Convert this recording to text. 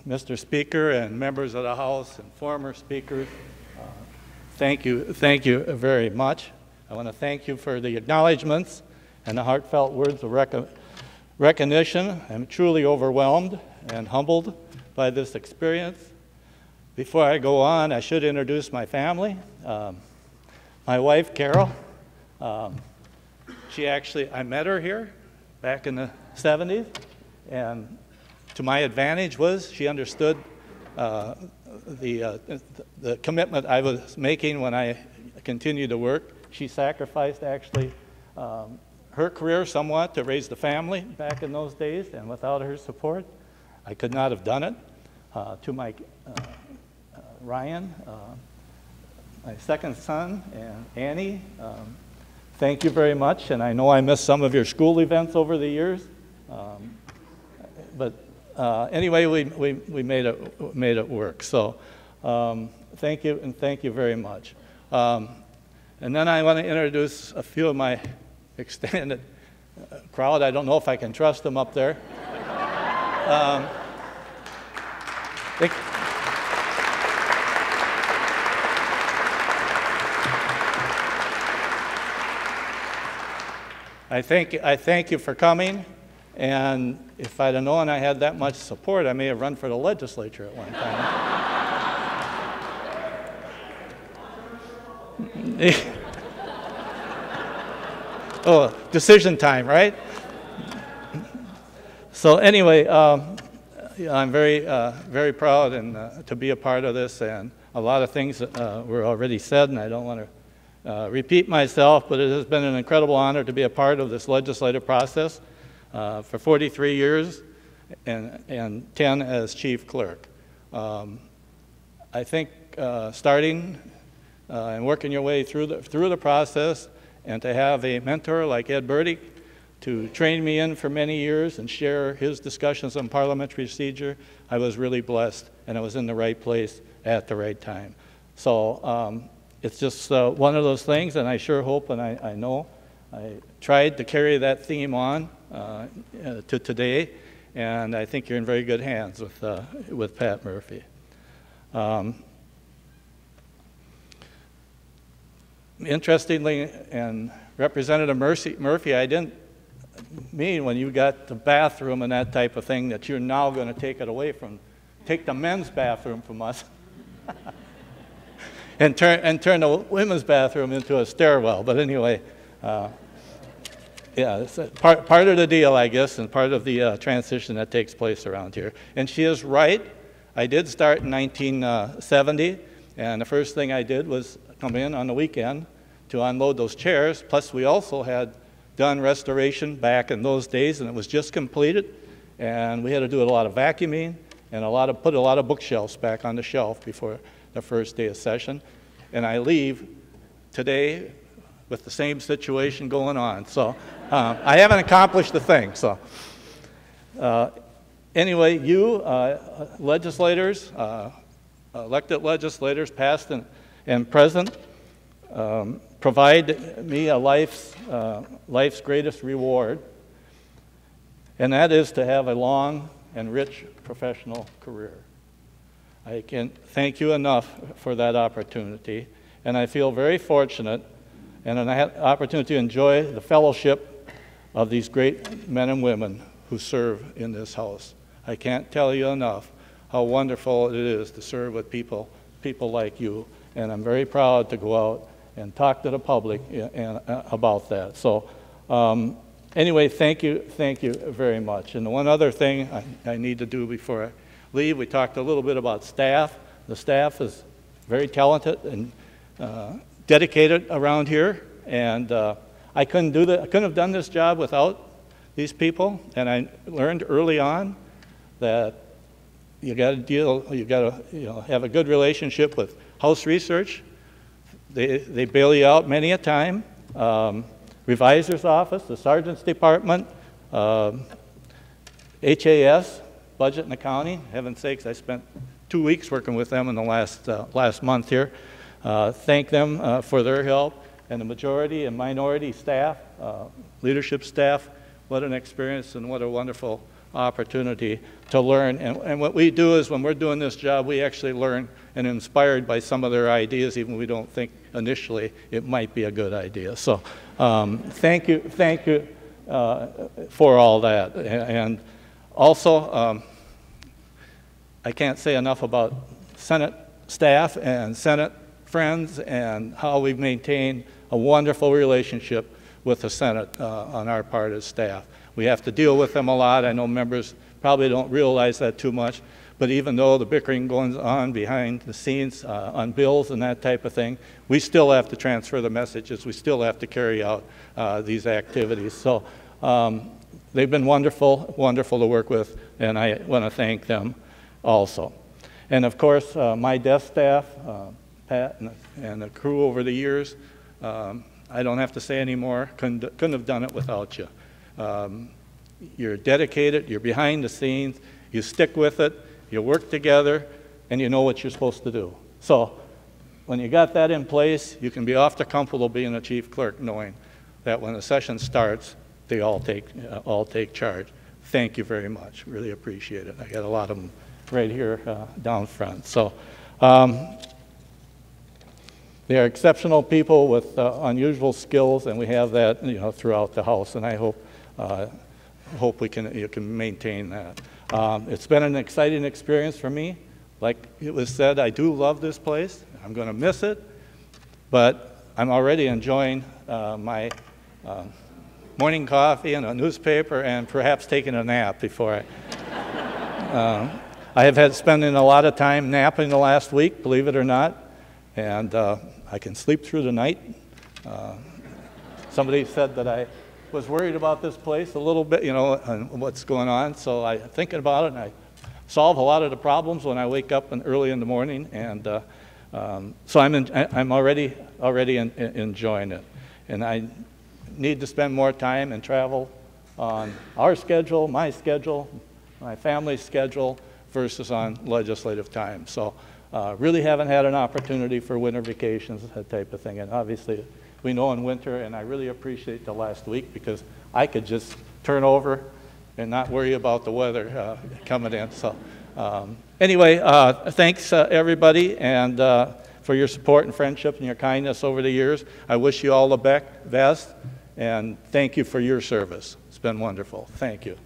Mr. Speaker and members of the House and former speakers, thank you very much. I want to thank you for the acknowledgments and the heartfelt words of recognition. I'm truly overwhelmed and humbled by this experience. Before I go on, I should introduce my family. My wife, Carol, I met her here back in the 70s, and to my advantage was she understood the commitment I was making when I continued to work. She sacrificed actually her career somewhat to raise the family back in those days, and without her support, I could not have done it. To my Ryan, my second son, and Annie, thank you very much. And I know I missed some of your school events over the years, but anyway, we made it work. So thank you, and thank you very much. And then I want to introduce a few of my extended crowd. I don't know if I can trust them up there. I thank you for coming, and if I'd have known I had that much support, I may have run for the legislature at one time. Oh, decision time, right? So anyway, I'm very proud and to be a part of this, and a lot of things were already said, and I don't want to repeat myself, but it has been an incredible honor to be a part of this legislative process for 43 years and 10 as Chief Clerk. I think starting and working your way through the process, and to have a mentor like Ed Burdick to train me in for many years and share his discussions on parliamentary procedure, I was really blessed, and I was in the right place at the right time. So it's just one of those things, and I sure hope, and I know, I tried to carry that theme on to today, and I think you're in very good hands with Pat Murphy. Interestingly, and Representative Murphy, I didn't mean when you got the bathroom and that type of thing that you're now going to take the men's bathroom from us and turn the women's bathroom into a stairwell. But anyway, yeah, it's part of the deal, I guess, and part of the transition that takes place around here. And she is right. I did start in 1970, and the first thing I did was come in on the weekend to unload those chairs. Plus, we also had done restoration back in those days, and it was just completed. And we had to do a lot of vacuuming and put a lot of bookshelves back on the shelf before the first day of session. And I leave today with the same situation going on. So I haven't accomplished a thing. So anyway, you legislators, elected legislators, past and present, provide me a life's greatest reward, and that is to have a long and rich professional career. I can't thank you enough for that opportunity, and I feel very fortunate and an opportunity to enjoy the fellowship of these great men and women who serve in this House. I can't tell you enough how wonderful it is to serve with people like you, and I'm very proud to go out and talk to the public about that. So anyway, thank you very much. And the one other thing I need to do before I leave, we talked a little bit about staff. The staff is very talented and dedicated around here, and I couldn't have done this job without these people. And I learned early on that you got to have a good relationship with House Research. They bail you out many a time. Revisor's Office, the Sergeant's Department, HAS, Budget and Accounting. Heaven's sakes, I spent 2 weeks working with them in the last month here. Thank them for their help, and the majority and minority staff, leadership staff. What an experience and what a wonderful opportunity to learn. And what we do is when we're doing this job, we actually learn and inspired by some of their ideas, even if we don't think initially it might be a good idea. So thank you for all that. And also, I can't say enough about Senate staff and Senate friends and how we've maintained a wonderful relationship with the Senate on our part as staff. We have to deal with them a lot. I know members probably don't realize that too much, but even though the bickering goes on behind the scenes on bills and that type of thing, we still have to transfer the messages. We still have to carry out these activities. So they've been wonderful, wonderful to work with, and I want to thank them also. And of course, my desk staff, Pat and the crew over the years, I don't have to say anymore, couldn't have done it without you. You're dedicated, you're behind the scenes, you stick with it, you work together, and you know what you're supposed to do. So when you got that in place, you can be awfully comfortable being a chief clerk, knowing that when the session starts, they all take charge. Thank you very much, really appreciate it. I got a lot of them right here down front. So they are exceptional people with unusual skills, and we have that, throughout the house. And I hope you can maintain that. It's been an exciting experience for me. Like it was said, I do love this place. I'm going to miss it, but I'm already enjoying my morning coffee and a newspaper, and perhaps taking a nap before I have had spending a lot of time napping the last week, believe it or not, and I can sleep through the night. Somebody said that I was worried about this place a little bit, and what's going on, so I'm thinking about it, and I solve a lot of the problems when I wake up early in the morning, and so I'm already enjoying it, and I need to spend more time and travel on our schedule, my family's schedule, versus on legislative time. So really haven't had an opportunity for winter vacations, that type of thing. And obviously we know in winter, and I really appreciate the last week because I could just turn over and not worry about the weather coming in. So anyway, thanks everybody, and for your support and friendship and your kindness over the years. I wish you all the best, and thank you for your service. It's been wonderful. Thank you.